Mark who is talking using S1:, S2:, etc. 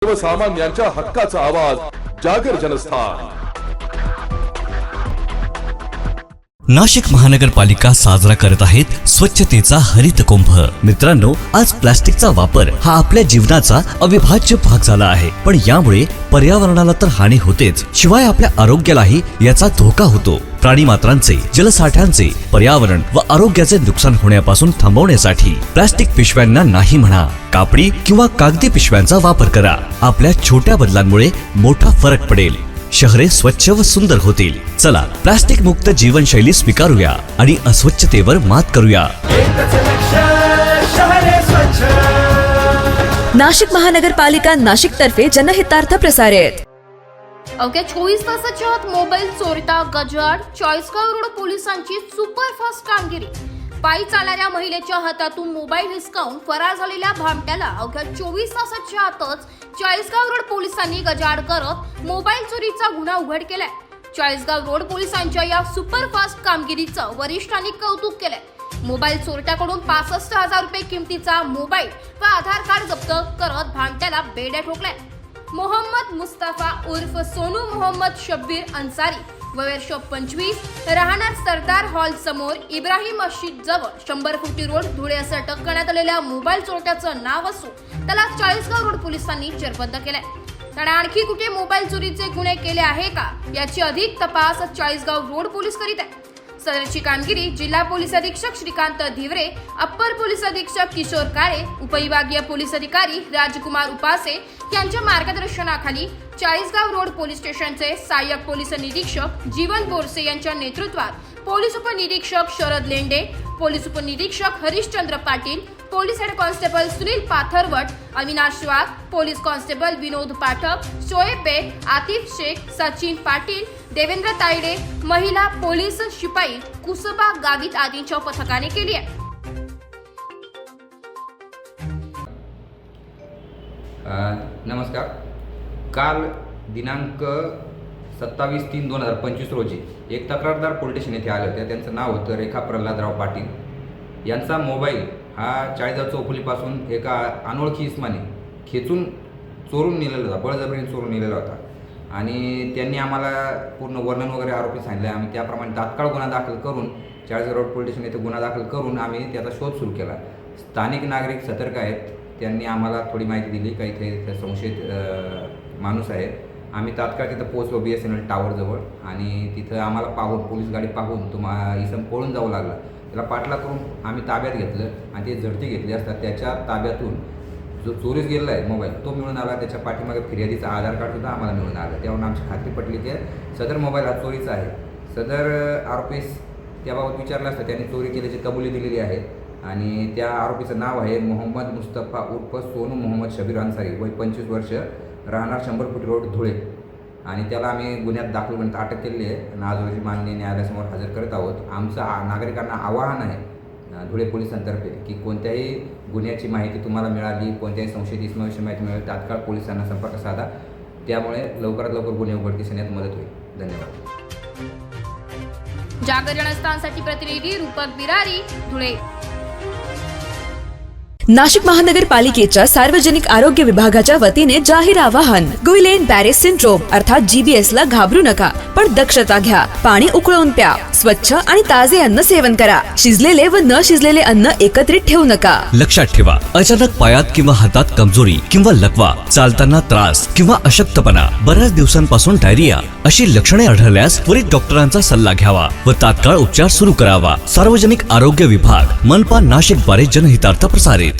S1: सर्वसामान्यांच्या हक्काचा आवाज जागर जनस्थान।
S2: नाशिक महानगरपालिका साजरा करत आहेत स्वच्छतेचा हरित कुंभ। मित्रांनो, आज प्लास्टिकचा वापर हा आपल्या जीवनाचा अविभाज्य भाग झाला आहे, पण यामुळे पर्यावरणाला तर हानी होतेच, शिवाय आपल्या आरोग्यालाही याचा धोका होतो। प्राणी मात्रांचे, जलसाठ्यांचे, पर्यावरण व आरोग्याचे नुकसान होण्यापासून थांबवण्यासाठी प्लास्टिक पिशव्यांना नाही म्हणा, कापडी किंवा कागदी पिशव्यांचा वापर करा। आपल्या छोट्या बदलांमुळे मोठा फरक पडेल, शहरे स्वच्छ व सुंदर होतील। चला, प्लास्टिक मुक्त जीवनशैली स्वीकारूया आणि अस्वच्छतेवर मात करूया।
S3: नाशिक महानगरपालिका नाशिक तर्फे जनहितार्थ प्रसारित।
S4: अवघ्या 24 तासाच्या आत मोबाईल चोरता गजाआड, चाळीसगाव रोड पोलिसांची सुपरफास्ट कामगिरी। पायी चालणाऱ्या महिलेच्या हातातून मोबाईल हिसकावून फरार झालेल्या भामट्याला अवघ्या 24 तासाच्या आतच चाळीसगाव रोड पोलिसांनी गजाआड करत मोबाईल चोरीचा गुन्हा उघड केलाय। चाळीसगाव रोड पोलिसांच्या या सुपरफास्ट कामगिरीचं वरिष्ठांनी कौतुक केलंय। मोबाईल चोरट्याकडून 65,000 रुपये किमतीचा मोबाईल व आधार कार्ड जप्त करत भामट्याला बेड्या ठोकलाय। मोहम्मद मुस्तफा उर्फ सोनू मोहम्मद शब्बीर अन्सारी, वर्ष 25, राहणार सरदार हॉल समोर इब्राहिम मस्जिद जवळ 100 फुटी रोड धुळे असं अटक करण्यात आलेल्या मोबाईल चोरट्याचं नाव असून त्याला चाळीसगाव रोड पोलिसांनी जेरबंद केलंय। त्याने आणखी कुठे मोबाईल चोरीचे गुन्हे केले आहे का याची अधिक तपास चाळीसगाव रोड पोलीस करीत आहे। सदरची कामगिरी जिल्हा पोलीस अधीक्षक श्रीकांत धिवरे, अप्पर पोलीस अधीक्षक किशोर काळे, उपविभागीय पोलीस अधिकारी राजकुमार उपासे यांच्या मार्गदर्शनाखाली चाळीसगाव रोड पोलीस स्टेशनचे सहाय्यक पोलीस निरीक्षक जीवन बोरसे यांच्या नेतृत्वात पोलीस उपनिरीक्षक शरद लेंडे, पोलीस उपनिरीक्षक Harishchandra Patil, police head constable Sunil Patharwat, Avinash Wagh, police constable Vinod Pathak, Shoaib Beg, Atif Shaikh, Sachin Patil, Devendra Tayade, महिला पोलीस शिपाई कुसबा गावित आदींच्या पथकाने केली आहे।
S5: नमस्कार। काल दिनांक 27/3/2025 रोजी एक तक्रारदार पोलीस स्टेशन येथे आले होते। त्यांचं नाव होतं रेखा प्रल्हादराव पाटील। यांचा मोबाईल हा चाळीसगाव चौफुलीपासून एका अनोळखी इसमाने खेचून चोरून नेलेला होता, बळजबरीने चोरून नेलेला होता आणि त्यांनी आम्हाला पूर्ण वर्णन वगैरे आरोपी सांगितले। आम्ही त्याप्रमाणे तात्काळ गुन्हा दाखल करून चाळीसगाव रोड पोलीस स्टेशन येथे गुन्हा दाखल करून आम्ही त्याचा शोध सुरू केला। स्थानिक नागरिक सतर्क आहेत, त्यांनी आम्हाला थोडी माहिती दिली का इथे संशयित माणूस आहे। आम्ही तात्काळ तिथं पोहोचलो BSNL टावरजवळ आणि तिथं आम्हाला पाहून, पोलीस गाडी पाहून इसम पळून जाऊ लागला। त्याला पाठला करून आम्ही ताब्यात घेतलं आणि ते झडती घेतली असता त्याच्या ताब्यातून जो चोरीस गेलेला आहे मोबाईल तो मिळून आला। त्याच्या पाठीमागे फिर्यादीचा आधार कार्डसुद्धा आम्हाला मिळून आलं। त्यावरून आमची खात्री पटली की सदर मोबाईल हा चोरीचा आहे। सदर आरोपीस त्याबाबत विचारलं असता त्यांनी चोरी केल्याची कबुली दिलेली आहे आणि त्या आरोपीचं नाव आहे मोहम्मद मुस्तफा उर्फ सोनू मोहम्मद शब्बीर अन्सारी, वय 25 वर्ष, राहणार 100 फुटी रोड धुळे आणि त्याला आम्ही गुन्ह्यात दाखल करण्यात अटक केली आहे आणि आज रोजी माननीय न्यायालयासमोर हजर करत आहोत। आमचं नागरिकांना आवाहन आहे धुळे पोलिसांतर्फे की कोणत्याही गुन्ह्याची माहिती तुम्हाला मिळाली, कोणत्याही संशयित इसमाविषयी माहिती मिळाली, तात्काळ पोलिसांना संपर्क साधा। त्यामुळे लवकरात लवकर गुन्हे उघडकीस येण्यात मदत होईल। धन्यवाद।
S4: जागर जनस्थानसाठी प्रतिनिधी रूपक बिरारी, धुळे।
S3: नाशिक महानगरपालिकेच्या सार्वजनिक आरोग्य विभागाच्या वतीने जाहीर आवाहन। गुइलेन बॅरे सिंड्रोम अर्थात GBS ला घाबरू नका, पण दक्षता घ्या। पाणी उकळून प्या, स्वच्छ आणि ताजे अन्न सेवन करा। शिजलेले व न शिजलेले अन्न एकत्रित ठेवू नका।
S2: लक्षात ठेवा, अचानक पायात किंवा हातात कमजोरी किंवा लकवा, चालताना त्रास किंवा अशक्तपणा, बऱ्याच दिवसांपासून डायरिया अशी लक्षणे आढळल्यास त्वरित डॉक्टरांचा सल्ला घ्यावा व तात्काळ उपचार सुरू करावा। सार्वजनिक आरोग्य विभाग, मनपा नाशिक द्वारे जनहितार्थ प्रसारित।